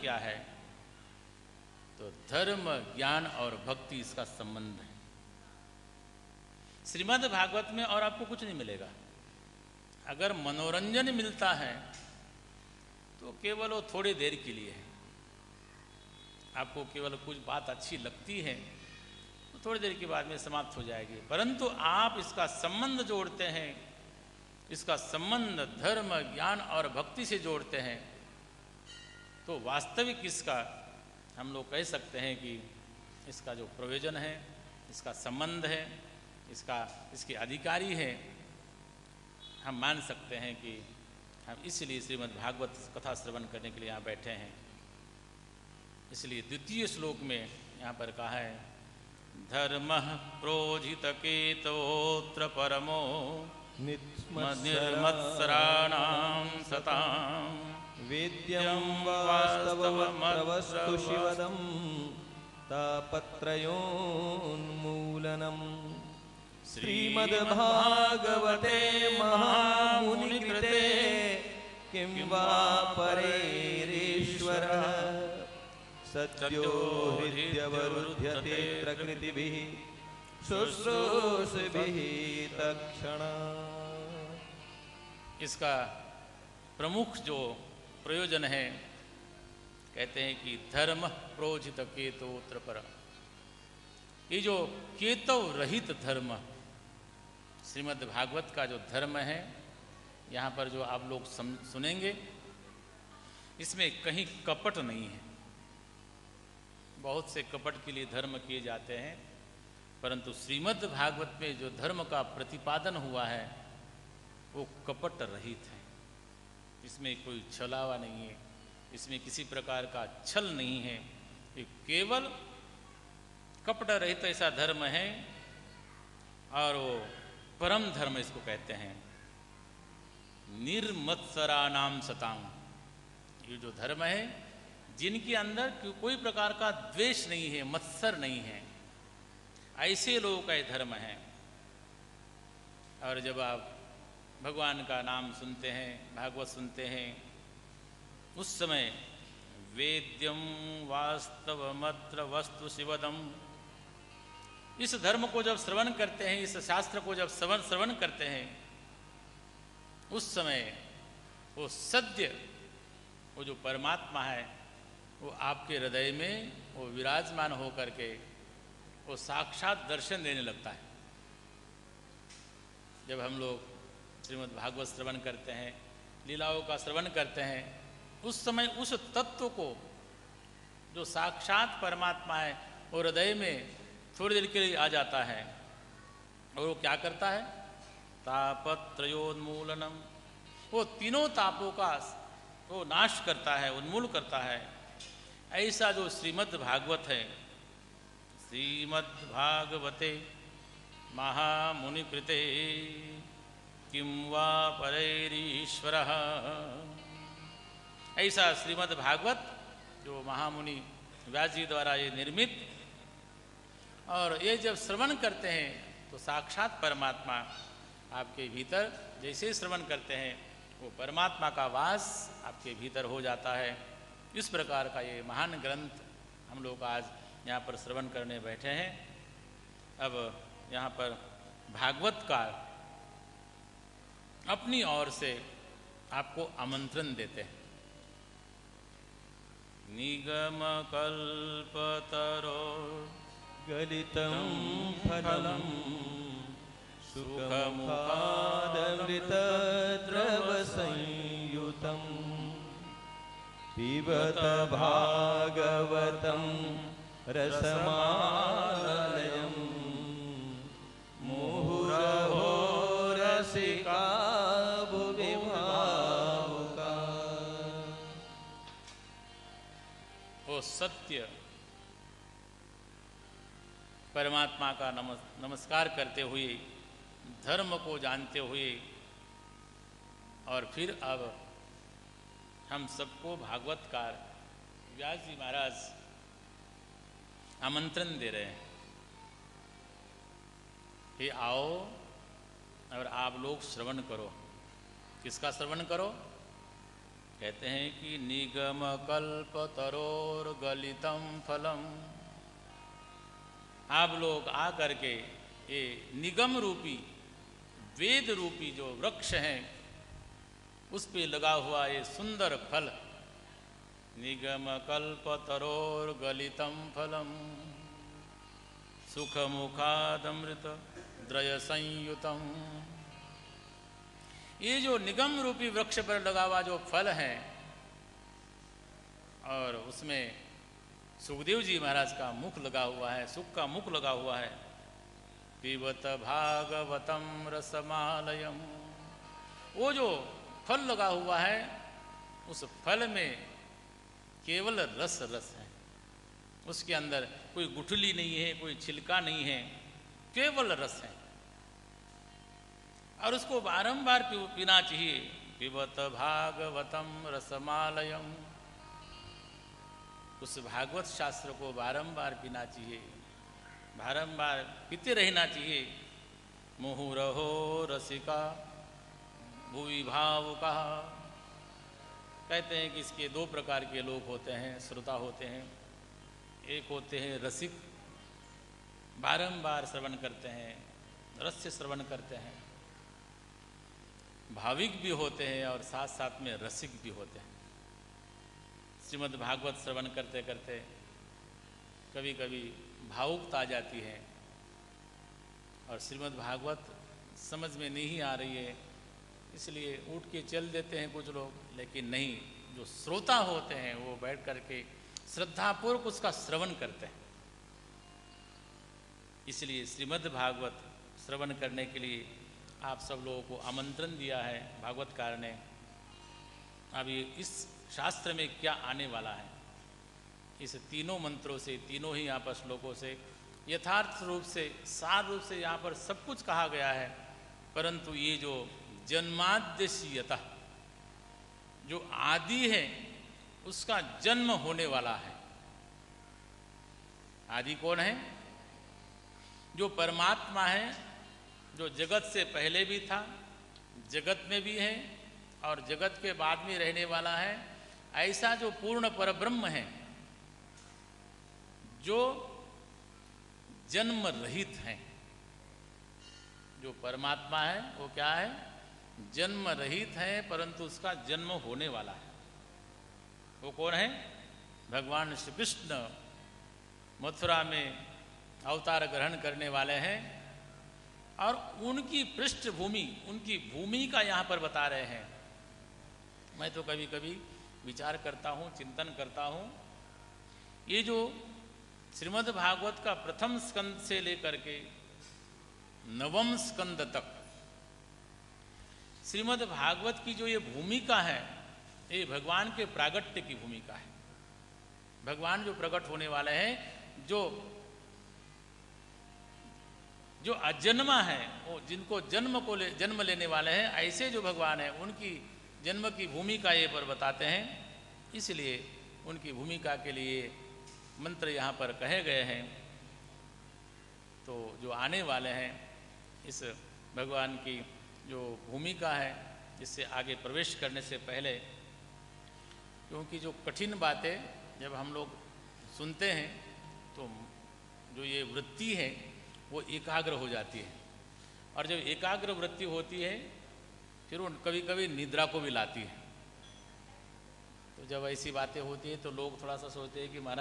क्या है? तो धर्म, ज्ञान और भक्ति इसका संबंध है। श्रीमद् भागवत में और आपको कुछ नहीं मिलेगा। अगर मनोरंजन मिलता है तो केवल वो थोड़ी देर के लिए है। आपको केवल कुछ बात अच्छी लगती है तो थोड़ी देर के बाद में समाप्त हो जाएगी, परंतु आप इसका संबंध जोड़ते हैं, इसका संबंध धर्म, ज्ञान और भक्ति से जोड़ते हैं, तो वास्तविक इसका हम लोग कह सकते हैं कि इसका जो प्रयोजन है, इसका संबंध है, इसके अधिकारी है, हम मान सकते हैं कि हम इसलिए श्रीमद् भागवत कथा श्रवण करने के लिए यहाँ बैठे हैं। इसलिए द्वितीय श्लोक में यहाँ पर कहा है, धर्मः प्रोजितकेतोऽत्र परमो निर्मत्सराणां सतां वेद्यं वास्तवमत्रवस्तु शिवदं तापत्रयोन्मूलनम्। श्रीमद्भागवते महामुनिकृते किं वा परेरीश्वरः सत्यो हृद्यवरुध्यते प्रकृतिभिः शुश्रूषिभिः तत्क्षणात्। इसका प्रमुख जो प्रयोजन है, कहते हैं कि धर्म प्रोजित केतोऽत्र परम। ये जो केतव रहित धर्म, श्रीमद् भागवत का जो धर्म है, यहाँ पर जो आप लोग सुनेंगे, इसमें कहीं कपट नहीं है। बहुत से कपट के लिए धर्म किए जाते हैं, परंतु श्रीमद् भागवत में जो धर्म का प्रतिपादन हुआ है वो कपट रहित है। इसमें कोई छलावा नहीं है, इसमें किसी प्रकार का छल नहीं है। ये केवल कपट रहित ऐसा धर्म है, और वो परम धर्म इसको कहते हैं। निर्मत्सराणाम सतां, ये जो धर्म है जिनके अंदर कोई प्रकार का द्वेष नहीं है, मत्सर नहीं है, ऐसे लोगों का ये धर्म है। और जब आप भगवान का नाम सुनते हैं, भागवत सुनते हैं, उस समय वेद्यम वास्तवमत्र वस्तु शिवदम, इस धर्म को जब श्रवण करते हैं, इस शास्त्र को जब श्रवण करते हैं, उस समय वो सत्य, वो जो परमात्मा है, वो आपके हृदय में वो विराजमान हो करके वो साक्षात दर्शन देने लगता है। जब हम लोग श्रीमद् भागवत श्रवण करते हैं, लीलाओं का श्रवण करते हैं, उस समय उस तत्व को जो साक्षात परमात्मा है वो हृदय में थोड़ी देर के लिए आ जाता है, और वो क्या करता है? तापत्रयोन्मूलनम, वो तीनों तापों का वो नाश करता है, उन्मूल करता है। ऐसा जो श्रीमद् भागवत है, श्रीमद् भागवते महामुनिकृते किं वा परैरीश्वरः, ऐसा श्रीमद् भागवत जो महामुनि व्यास जी द्वारा ये निर्मित, और ये जब श्रवण करते हैं तो साक्षात परमात्मा आपके भीतर, जैसे श्रवण करते हैं वो परमात्मा का वास आपके भीतर हो जाता है। इस प्रकार का ये महान ग्रंथ हम लोग आज यहाँ पर श्रवण करने बैठे हैं। अब यहाँ पर भागवत का अपनी ओर से आपको आमंत्रण देते हैं। निगम कल्पतरो गलितं फलं सुखमुखादमृतद्रवसंयुतं पिबत भागवतं रसमालयं मुहुरहो रसिका भुवि भावुका। वो सत्य परमात्मा का नमस्कार करते हुए, धर्म को जानते हुए, और फिर अब हम सबको भागवतकार व्यास जी महाराज आमंत्रण दे रहे हैं कि आओ और आप लोग श्रवण करो। किसका श्रवण करो? कहते हैं कि निगम कल्प तरोर गलितम फलम। आप लोग आ करके ये निगम रूपी वेद रूपी जो वृक्ष हैं उस पे लगा हुआ ये सुंदर फल, निगम कल्प तरोर गलितम फलम सुख मुखादमृत द्रय संयुतम। ये जो निगम रूपी वृक्ष पर लगा हुआ जो फल है, और उसमें सुखदेव जी महाराज का मुख लगा हुआ है, सुख का मुख लगा हुआ है। पिबत भागवतम रसमालयम, वो जो फल लगा हुआ है उस फल में केवल रस रस है, उसके अंदर कोई गुठली नहीं है, कोई छिलका नहीं है, केवल रस है, और उसको बारंबार पीना चाहिए। पिबत भागवतम रसमालयम, उस भागवत शास्त्र को बारंबार पीना चाहिए, बारंबार पीते रहना चाहिए। मुहुरहो रसिका भुवि भावुका, कहते हैं कि इसके दो प्रकार के लोग होते हैं, श्रोता होते हैं। एक होते हैं रसिक, बारंबार श्रवण करते हैं, रस से श्रवण करते हैं। भाविक भी होते हैं और साथ साथ में रसिक भी होते हैं। श्रीमद् भागवत श्रवण करते करते कभी कभी भावुकता आ जाती है और श्रीमद् भागवत समझ में नहीं आ रही है, इसलिए उठ के चल देते हैं कुछ लोग। लेकिन नहीं, जो श्रोता होते हैं वो बैठ करके श्रद्धापूर्वक उसका श्रवण करते हैं। इसलिए श्रीमद् भागवत श्रवण करने के लिए आप सब लोगों को आमंत्रण दिया है भागवतकार ने। अभी इस शास्त्र में क्या आने वाला है, इस तीनों मंत्रों से, तीनों ही यहाँ पर श्लोकों से यथार्थ रूप से, सार रूप से यहाँ पर सब कुछ कहा गया है। परंतु ये जो जन्माद्यशीयता, जो आदि है, उसका जन्म होने वाला है। आदि कौन है? जो परमात्मा है, जो जगत से पहले भी था, जगत में भी है और जगत के बाद में रहने वाला है। ऐसा जो पूर्ण परब्रह्म है, जो जन्म रहित है, जो परमात्मा है वो क्या है? जन्म रहित है, परंतु उसका जन्म होने वाला है। वो कौन है? भगवान श्री कृष्ण मथुरा में अवतार ग्रहण करने वाले हैं और उनकी पृष्ठभूमि, उनकी भूमिका यहाँ पर बता रहे हैं। मैं तो कभी कभी विचार करता हूँ, चिंतन करता हूँ, ये जो श्रीमद् भागवत का प्रथम स्कंद से लेकर के नवम स्कंद तक श्रीमद् भागवत की जो ये भूमिका है, ये भगवान के प्रागट्य की भूमिका है। भगवान जो प्रकट होने वाले हैं, जो अजन्मा है, वो जिनको जन्म लेने वाले हैं, ऐसे जो भगवान हैं उनकी जन्म की भूमिका ये पर बताते हैं। इसलिए उनकी भूमिका के लिए मंत्र यहाँ पर कहे गए हैं। तो जो आने वाले हैं, इस भगवान की जो भूमिका है, इससे आगे प्रवेश करने से पहले, क्योंकि जो कठिन बातें जब हम लोग सुनते हैं तो जो ये वृत्ति है वो एकाग्र हो जाती है, और जब एकाग्र वृत्ति होती है फिर वो कभी कभी निद्रा को भी लाती है। तो जब ऐसी बातें होती है तो लोग थोड़ा सा सोचते हैं कि महाराज